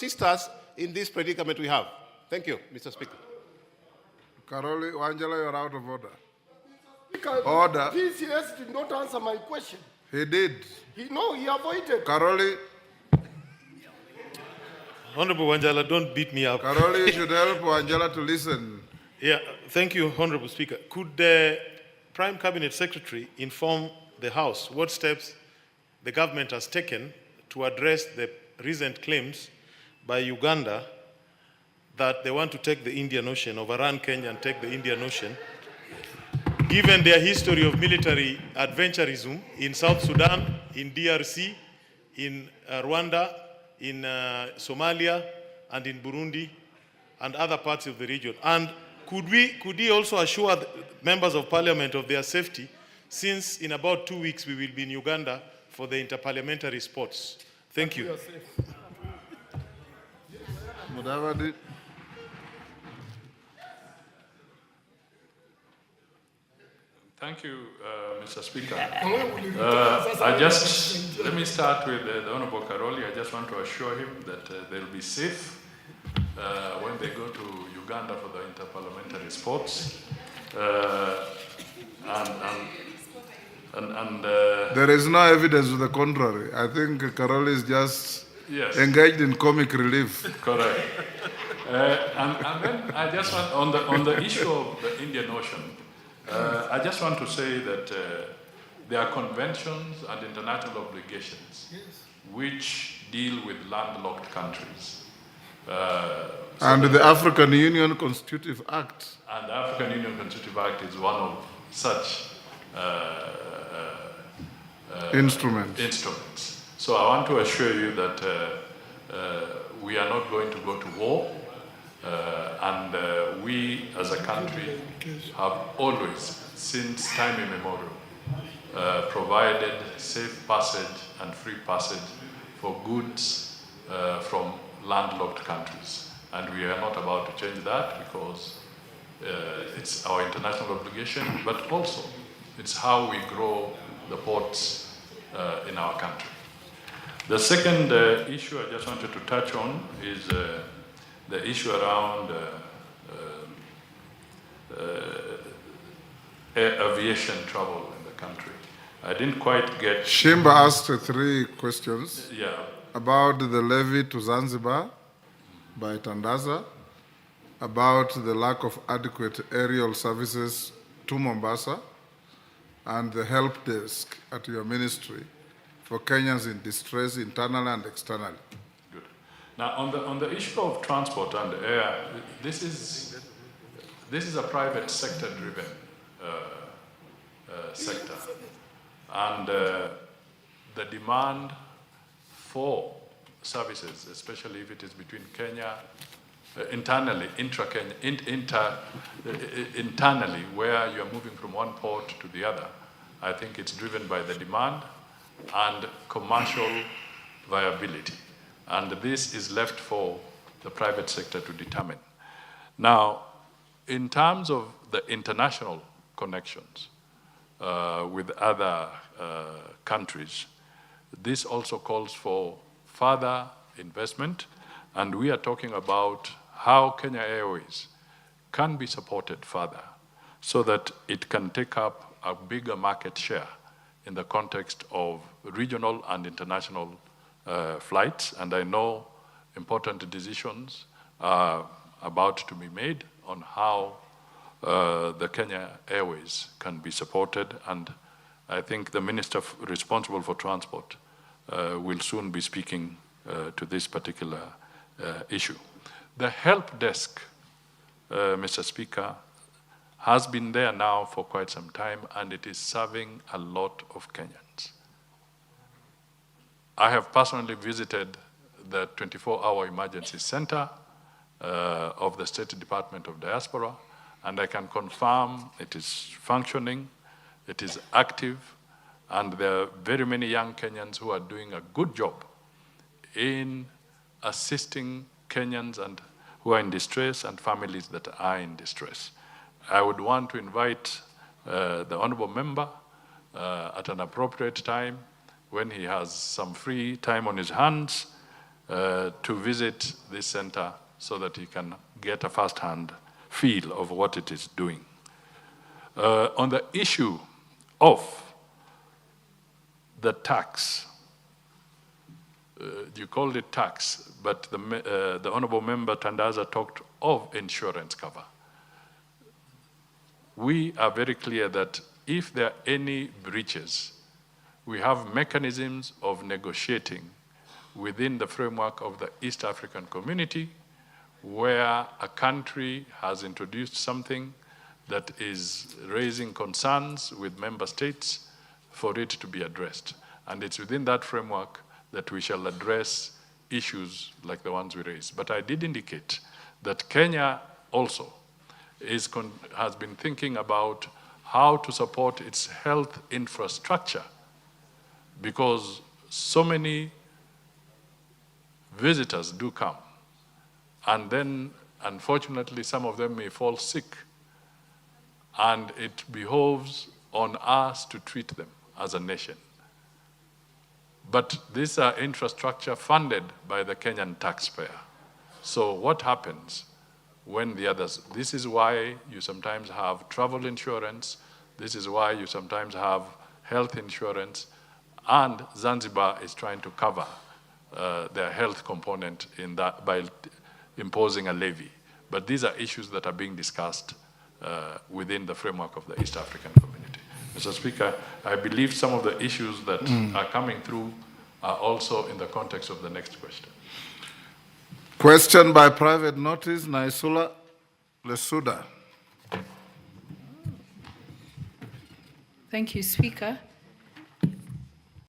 assist us in this predicament we have. Thank you, Mr. Speaker. Karoli Wangela, you're out of order. Speaker, Order. PCS did not answer my question. He did. He avoided. Karoli, Honorable Wanjala, don't beat me up. Karoli, you should help Wangela to listen. Yeah, thank you, Honorable Speaker. Could the Prime Cabinet Secretary inform the House what steps the government has taken to address the recent claims by Uganda that they want to take the Indian Ocean, overrun Kenya and take the Indian Ocean, given their history of military adventurism in South Sudan, in DRC, in Rwanda, in Somalia, and in Burundi, and other parts of the region? And could he also assure the members of parliament of their safety, since in about 2 weeks we will be in Uganda for the interparliamentary sports? Thank you. Mudavadi. Thank you, Mr. Speaker. Let me start with the Honorable Karoli. I just want to assure him that they'll be safe when they go to Uganda for the interparliamentary sports. There is no evidence to the contrary. I think Karoli is just engaged in comic relief. Correct. And then I just want, on the issue of the Indian Ocean, I just want to say that there are conventions and international obligations which deal with landlocked countries. And the African Union Constitutive Act. And the African Union Constitutive Act is one of such instruments. So I want to assure you that we are not going to go to war. And we as a country have always, since time immemorial, provided safe passage and free passage for goods from landlocked countries. And we are not about to change that, because it's our international obligation, but also it's how we grow the ports in our country. The second issue I just wanted to touch on is the issue around aviation travel in the country. I didn't quite get... Shimba asked 3 questions about the levy to Zanzibar by Tandaza, about the lack of adequate aerial services to Mombasa, and the help desk at your ministry for Kenyans in distress, internally and externally. Good. Now, on the issue of transport and air, this is a private sector-driven sector, and the demand for services, especially if it is between Kenya, internally, internally, where you are moving from one port to the other, I think it's driven by the demand and commercial viability. And this is left for the private sector to determine. Now, in terms of the international connections with other countries, this also calls for further investment, and we are talking about how Kenya Airways can be supported further so that it can take up a bigger market share in the context of regional and international flights. And I know important decisions are about to be made on how the Kenya Airways can be supported, and I think the minister responsible for transport will soon be speaking to this particular issue. The help desk, Mr. Speaker, has been there now for quite some time, and it is serving a lot of Kenyans. I have personally visited the 24-hour emergency center of the State Department of Diaspora, and I can confirm it is functioning, it is active, and there are very many young Kenyans who are doing a good job in assisting Kenyans and who are in distress and families that are in distress. I would want to invite the honorable member at an appropriate time, when he has some free time on his hands, to visit this center so that he can get a first-hand feel of what it is doing. On the issue of the tax, you called it tax, but the Honorable Member Tandaza talked of insurance cover. We are very clear that if there are any breaches, we have mechanisms of negotiating within the framework of the East African Community, where a country has introduced something that is raising concerns with member states for it to be addressed. And it's within that framework that we shall address issues like the ones we raised. But I did indicate that Kenya also has been thinking about how to support its health infrastructure, because so many visitors do come, and then unfortunately some of them may fall sick, and it behoves on us to treat them as a nation. But these are infrastructure funded by the Kenyan taxpayer. So what happens when the others, this is why you sometimes have travel insurance, this is why you sometimes have health insurance, and Zanzibar is trying to cover their health component in that by imposing a levy. But these are issues that are being discussed within the framework of the East African Community. Mr. Speaker, I believe some of the issues that are coming through are also in the context of the next question. Question by private notice, Naisula Lesuda. Thank you, Speaker.